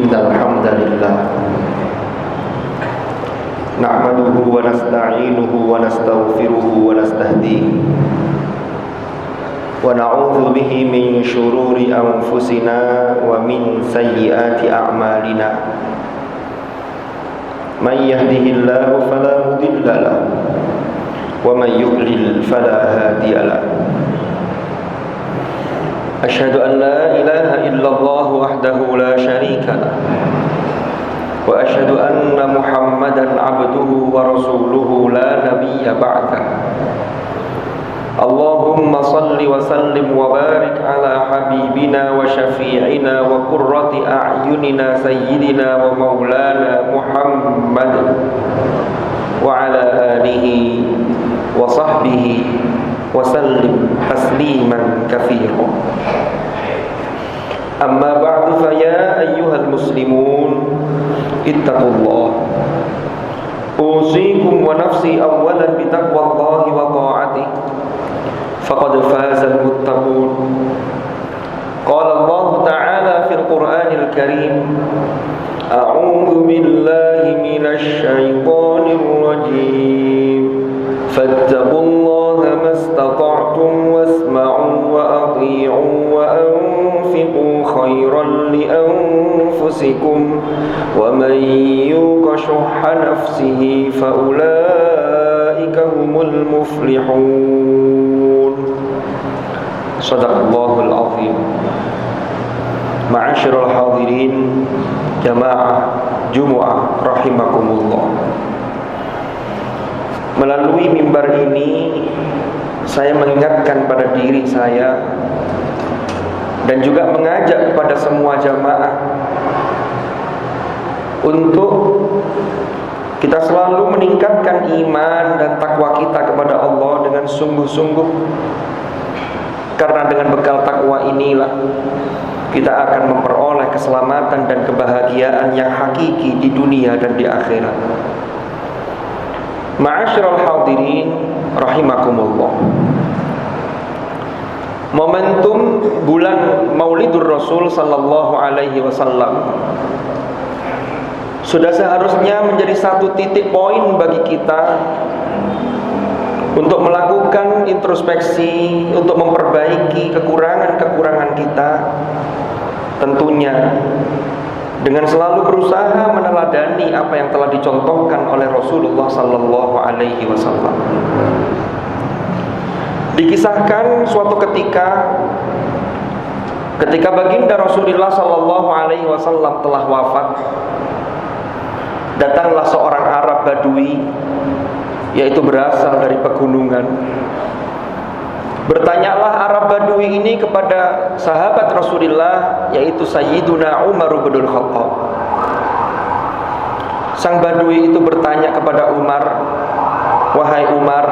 إن الحمد لله نحمده ونستعينه ونستغفره ونستهديه ونعوذ به من شرور أنفسنا ومن سيئات أعمالنا من يهده الله فلا مضل له ومن يضلل فلا هادي له أشهد أن لا إله إلا الله وحده لا شريك له وأشهد أن محمدا عبده ورسوله لا نبي بعده اللهم صل وسلم وبارك على حبيبنا وشفيعنا وقرة أعيننا سيدنا ومولانا محمد وعلى آله وصحبه وسلم تسليما كثيرا أما بعد فيا أيها المسلمون اتقوا الله أوصيكم ونفسي أولا بتقوى الله وطاعته فقد فاز المتقون قال الله تعالى في القرآن الكريم أعوذ بالله من الشيطان الرجيم فاتقوا الله ما استطعتم واسمعوا وأطيعوا وأنفقوا خيرا لأنفسكم ومن يوق شح نفسه فأولئك هم المفلحون صدق الله العظيم. Ma'asyiral hadirin jamaah Jumu'ah rahimakumullah. Melalui mimbar ini saya mengingatkan pada diri saya dan juga mengajak kepada semua jamaah untuk kita selalu meningkatkan iman dan takwa kita kepada Allah dengan sungguh-sungguh. Karena dengan bekal takwa inilah kita akan memperoleh keselamatan dan kebahagiaan yang hakiki di dunia dan di akhirat. Ma'asyiral hadirin rahimakumullah. Momentum bulan Maulidur Rasul sallallahu alaihi wasallam sudah seharusnya menjadi satu titik poin bagi kita untuk melakukan introspeksi, untuk memperbaiki kekurangan-kekurangan kita, tentunya dengan selalu berusaha meneladani apa yang telah dicontohkan oleh Rasulullah sallallahu alaihi wasallam. Dikisahkan suatu ketika baginda Rasulullah sallallahu alaihi wasallam telah wafat, datanglah seorang Arab Badui, yaitu berasal dari pegunungan. Bertanyalah Arab Badui ini kepada sahabat Rasulullah, yaitu Sayyiduna Umar bin Khattab. Sang Badui itu bertanya kepada Umar, "Wahai Umar,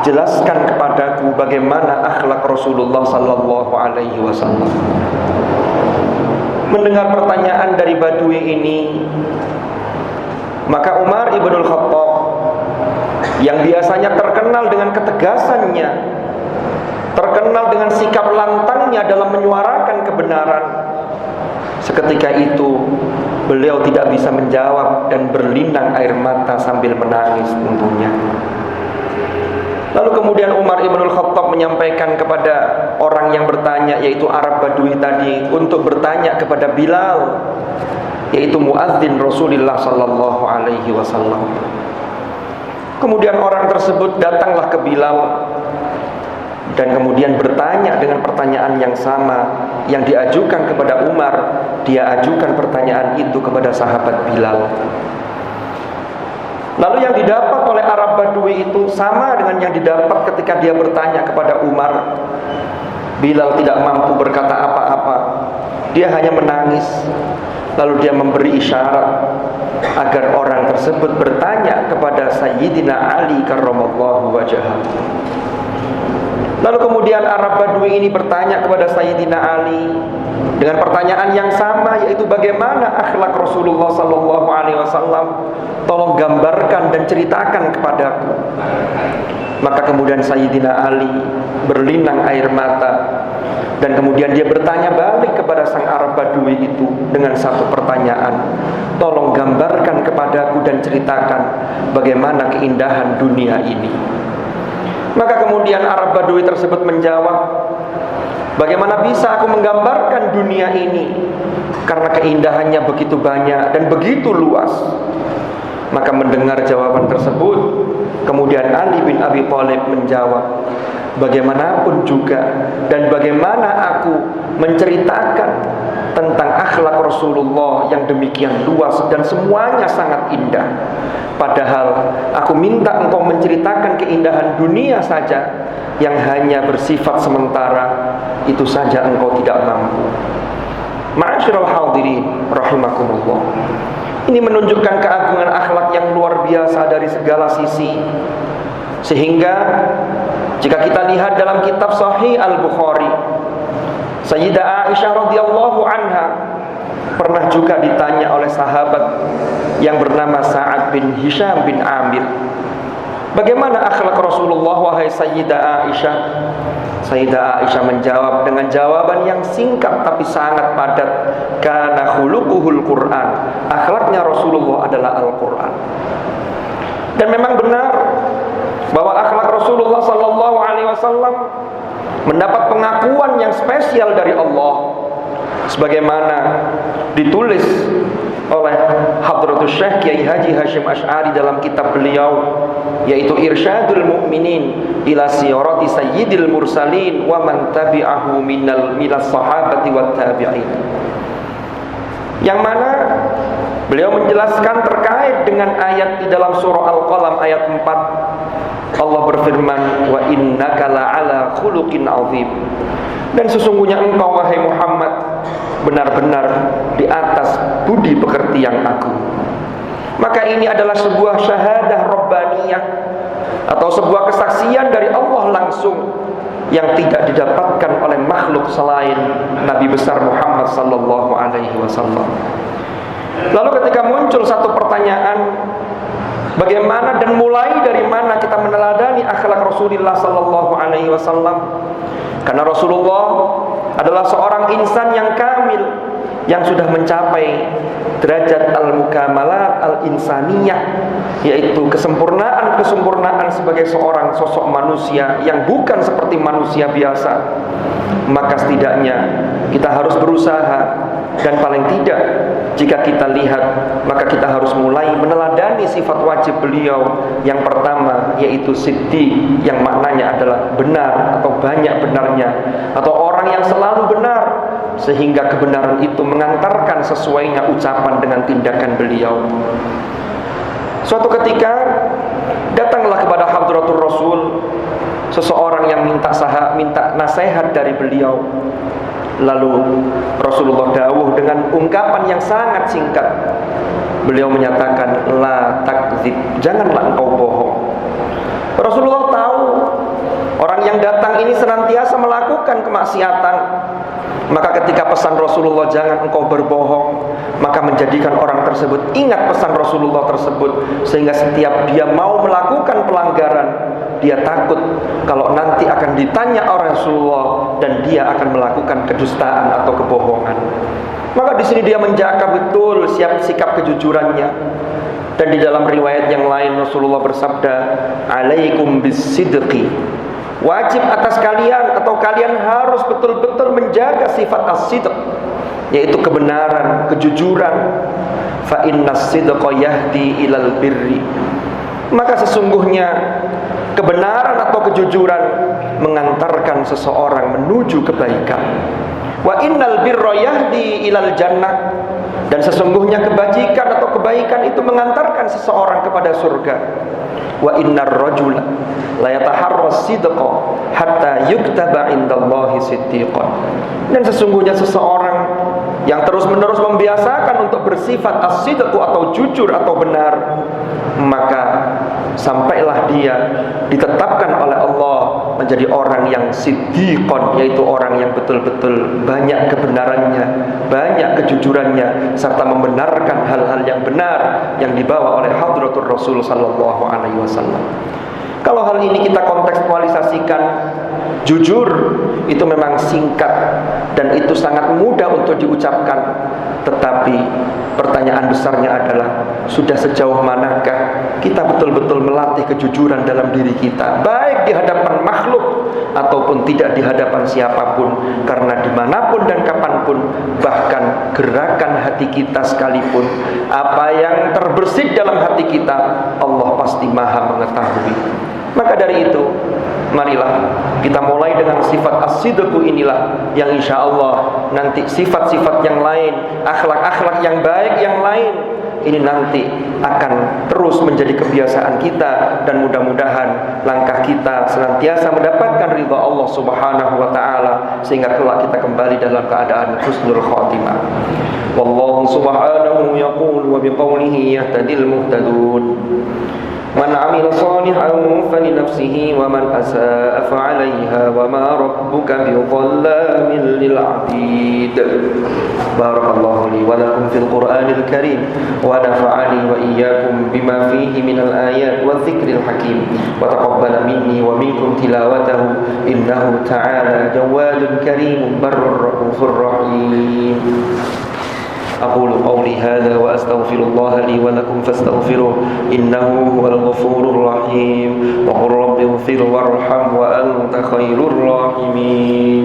jelaskan kepadaku bagaimana akhlak Rasulullah sallallahu alaihi wasallam." Mendengar pertanyaan dari Badui ini, maka Umar ibn Khattab yang biasanya terkenal dengan ketegasannya, terkenal dengan sikap lantangnya dalam menyuarakan kebenaran, seketika itu beliau tidak bisa menjawab dan berlinang air mata sambil menangis tentunya. Lalu kemudian Umar ibn Khattab menyampaikan kepada orang yang bertanya, yaitu Arab Badui tadi, untuk bertanya kepada Bilal, yaitu muadzin Rasulullah sallallahu alaihi wasallam. Kemudian orang tersebut datanglah ke Bilal dan kemudian bertanya dengan pertanyaan yang sama yang diajukan kepada Umar. Dia ajukan pertanyaan itu kepada sahabat Bilal. Lalu yang didapat oleh Arab Badui itu sama dengan yang didapat ketika dia bertanya kepada Umar. Bilal tidak mampu berkata apa-apa. Dia hanya menangis. Lalu dia memberi isyarat agar orang tersebut bertanya kepada Sayyidina Ali karramallahu wajhahu. Lalu kemudian Arab Badui ini bertanya kepada Sayyidina Ali dengan pertanyaan yang sama, yaitu bagaimana akhlak Rasulullah sallallahu alaihi wasallam? Tolong gambarkan dan ceritakan kepadaku. Maka kemudian Sayyidina Ali berlinang air mata Dan kemudian dia bertanya balik kepada sang Arab Badui itu dengan satu pertanyaan, tolong gambarkan kepadaku dan ceritakan bagaimana keindahan dunia ini. Maka kemudian Arab Badui tersebut menjawab, bagaimana bisa aku menggambarkan dunia ini, karena keindahannya begitu banyak dan begitu luas. Maka mendengar jawaban tersebut, kemudian Ali bin Abi Thalib menjawab, bagaimanapun juga dan bagaimana aku menceritakan tentang akhlak Rasulullah yang demikian luas dan semuanya sangat indah, padahal aku minta engkau menceritakan keindahan dunia saja yang hanya bersifat sementara, itu saja engkau tidak mampu. Ma'asyiral hadirin rahimakumullah. Ini menunjukkan keagungan akhlak yang luar biasa dari segala sisi. Sehingga jika kita lihat dalam kitab Sahih Al-Bukhari, Sayyidah Aisyah radhiyallahu anha pernah juga ditanya oleh sahabat yang bernama Sa'ad bin Hisham bin Amir, bagaimana akhlak Rasulullah wahai Sayyidah Aisyah? Sayyidah Aisyah menjawab dengan jawaban yang singkat tapi sangat padat, kana khuluquhul Quran, akhlaknya Rasulullah adalah Al-Quran. Dan memang benar bahwa akhlak Rasulullah sallallahu alaihi wasallam mendapat pengakuan yang spesial dari Allah, sebagaimana ditulis oleh Hadratus Syekh Kiai Haji Hashim Asy'ari dalam kitab beliau, yaitu Irsyadul Mu'minin ila Sirati Sayyidil Mursalin wa man tabi'ahu minas sahabati wat tabi'in, yang mana beliau menjelaskan terkait dengan ayat di dalam surah Al-Qalam ayat 4. Allah berfirman, wa innaka la'ala khuluqin 'azim, dan sesungguhnya engkau wahai Muhammad benar-benar di atas budi pekerti yang agung. Maka ini adalah sebuah syahadah rabbaniyah atau sebuah kesaksian dari Allah langsung yang tidak didapatkan oleh makhluk selain Nabi besar Muhammad sallallahu alaihi wasallam. Lalu ketika muncul satu pertanyaan, bagaimana dan mulai dari mana kita meneladani akhlak Rasulullah sallallahu alaihi wasallam? Karena Rasulullah adalah seorang insan yang kamil, yang sudah mencapai derajat al-mukamalat al-insaniyah, yaitu kesempurnaan sebagai seorang sosok manusia yang bukan seperti manusia biasa. Maka setidaknya kita harus berusaha, dan paling tidak jika kita lihat, maka kita harus mulai meneladani sifat wajib beliau. Yang pertama yaitu siddiq, yang maknanya adalah benar atau banyak benarnya, atau orang yang selalu benar, sehingga kebenaran itu mengantarkan sesuainya ucapan dengan tindakan beliau. Suatu ketika datanglah kepada Hadratur Rasul seseorang yang minta nasihat dari beliau. Lalu Rasulullah dawuh dengan ungkapan yang sangat singkat. Beliau menyatakan, la takdzib, janganlah engkau bohong. Rasulullah tahu orang yang datang ini senantiasa melakukan kemaksiatan. Maka ketika pesan Rasulullah jangan engkau berbohong, maka menjadikan orang tersebut ingat pesan Rasulullah tersebut, sehingga setiap dia mau melakukan pelanggaran, dia takut kalau nanti akan ditanya oleh Rasulullah dan dia akan melakukan kedustaan atau kebohongan. Maka di sini dia menjaga betul sikap kejujurannya. Dan di dalam riwayat yang lain Rasulullah bersabda, alaikum bisidqi, wajib atas kalian atau kalian harus betul-betul menjaga sifat as-sidq, yaitu kebenaran, kejujuran. Fa innas sidqa yahdi ilal birri, maka sesungguhnya kebenaran atau kejujuran mengantarkan seseorang menuju kebaikan. Wa innal birra yahdi ilal jannah, dan sesungguhnya kebajikan atau kebaikan itu mengantarkan seseorang kepada surga. Wa innar rajula la yataharras sidqa hatta yuktaba indallahi siddiqan, dan sesungguhnya seseorang yang terus-menerus membiasakan untuk bersifat as-sidq atau jujur atau benar, maka sampailah dia ditetapkan oleh Allah menjadi orang yang siddiqon, yaitu orang yang betul-betul banyak kebenarannya, banyak kejujurannya, serta membenarkan hal-hal yang benar yang dibawa oleh Hadratur Rasul sallallahu alaihi wasallam. Kalau hal ini kita kontekstualisasikan Jujur itu memang singkat dan itu sangat mudah untuk diucapkan. Tetapi pertanyaan besarnya adalah, sudah sejauh manakah kita betul-betul melatih kejujuran dalam diri kita, baik di hadapan makhluk ataupun tidak di hadapan siapapun. Karena dimanapun dan kapanpun, bahkan gerakan hati kita sekalipun, apa yang terbersit dalam hati kita, Allah pasti maha mengetahui. Maka dari itu, marilah kita mulai dengan sifat as-sidqu inilah, yang insya Allah nanti sifat-sifat yang lain, akhlak-akhlak yang baik yang lain, ini nanti akan terus menjadi kebiasaan kita, dan mudah-mudahan langkah kita senantiasa mendapatkan ridha Allah Subhanahu wa taala, sehingga kelak kita kembali dalam keadaan husnul khatimah. Wallahu subhanahu yaqul wa biqaulihi yahtadil muhtadun. Man 'amila shalihan falinafsihi wa man asaa fa'alaiha wa ma rabbuka bidhallamin lil 'abid. Barakallahu li wa lakum fil Qur'anil karim wa nafa'ani wa iyyakum bima fihi minal ayat wa dzikril hakim wa taqabbala minni wa minkum tilawatahu innahu ta'ala jawadun karimun barrur rahufur rahim. أقول قولي هذا وأستغفر الله لي ولكم فاستغفروه إنه هو الغفور الرحيم وقل رب اغفر وارحم وأنت خير الراحمين.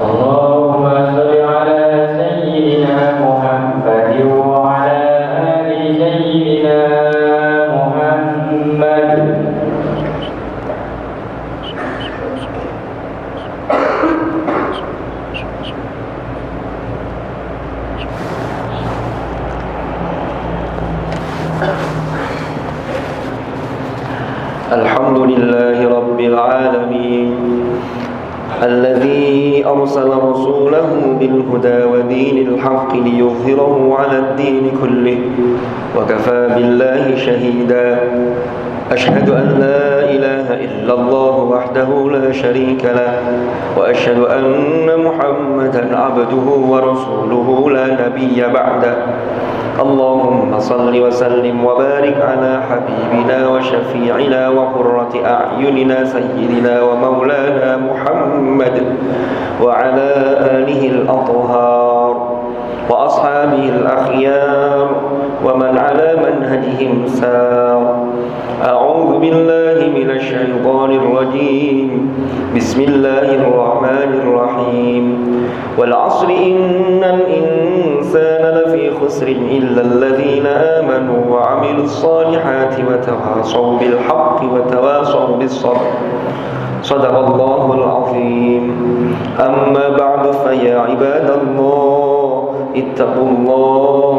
اللهم صل على سيدنا محمد وعلى آل سيدنا محمد. الحمد لله رب العالمين الذي أرسل رسوله بالهدى ودين الحق ليظهره على الدين كله وكفى بالله شهيدا. أشهد أن لا إله إلا الله وحده لا شريك له وأشهد أن محمدا عبده ورسوله لا نبي بعده. اللهم صل وسلم وبارك على حبيبنا وشفيعنا وقرة أعيننا سيدنا ومولانا محمد وعلى آله الأطهار وأصحابه الأخيار ومن على منهجهم سار. أعوذ بالله من الشيطان الرجيم. بسم الله الرحمن الرحيم. والعصر إن الإنسان لفي خسر إلا الذين آمنوا وعملوا الصالحات وتواصوا بالحق وتواصوا بالصبر. صدق الله العظيم. أما بعد فيا عباد الله اتقوا الله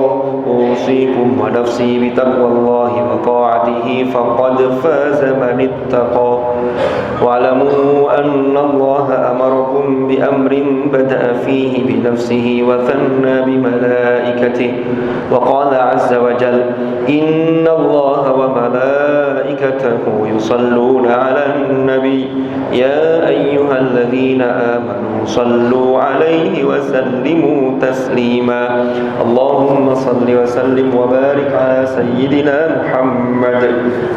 أوصيكم ونفسي بتقوى الله وطاعته فقد فاز من اتقى. واعلموا أن الله أمركم بأمر بدأ فيه بنفسه وثنى بملائكته وقال عز وجل إن الله وملائكته يصلون على النبي يا أيها الذين آمنوا صلوا عليه وسلموا تسليما. اللهم صل وسلم وبارك على سيدنا محمد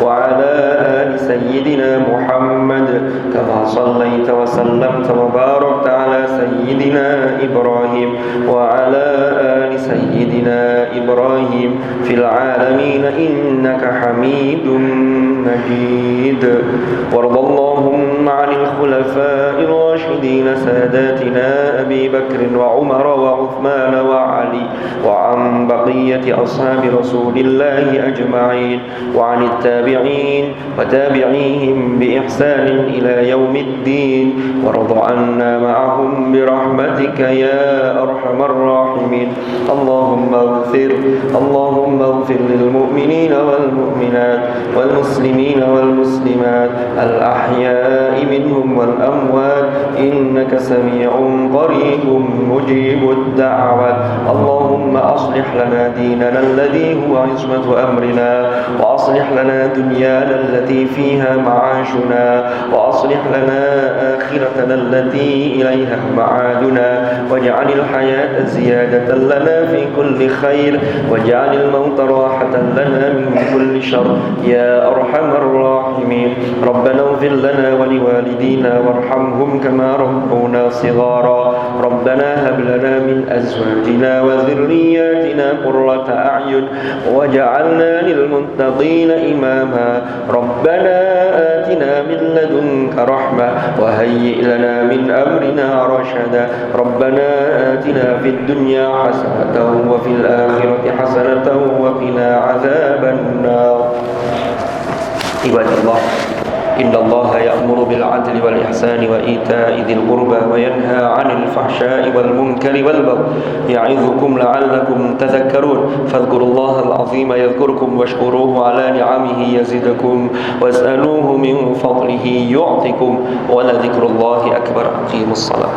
وعلى آل سيدنا محمد كما صليت وسلمت وباركت على سيدنا إبراهيم وعلى آل سيدنا إبراهيم في العالمين إنك حميد مجيد. وارض اللهم عن الخلفاء الراشدين ساداتنا أبي بكر وعمر وعثمان وعلي وعن بقية أصحاب رسول الله أجمعين وعن التابعين وتابعيهم بإحسان إلى يوم الدين. وارض عنا معهم برحمتك يا أرحم الراحمين. اللهم اغفر للمؤمنين والمؤمنات والمسلمين والمسلمات الأحياء منهم والأموات إنك سميع قريب مجيب الدعوات. اللهم أصلح لنا ديننا الذي هو عصمة أمرنا وأصلح لنا دنيانا التي فيها معاشنا وأصلح لنا آخرتنا آخرتنا التي إليها معادنا واجعل الحياة زيادة لنا في كل خير واجعل الموت راحة لنا من كل شر يا أرحم الراحمين ربنا اغفر لنا ولوالدينا وارحمهم كما ربونا صغارا ربنا هب لنا من أزواجنا وذرياتنا قرة أعين وجعلنا للمتقين إماما ربنا آتنا من لدنك رحمة وهيئ لنا من أمرنا رشدا ربنا آتنا في الدنيا حسنة وفي الآخرة حسنة وقنا عذاب النار عباد الله إن الله يأمر بالعدل والإحسان وإيتاء ذي القربى وينهى عن الفحشاء والمنكر والبغي يعظكم لعلكم تذكرون فاذكروا الله العظيم يذكركم واشكروه على نعمه يزدكم واسألوه من فضله يعطكم ولذكر الله أكبر أقيموا الصلاة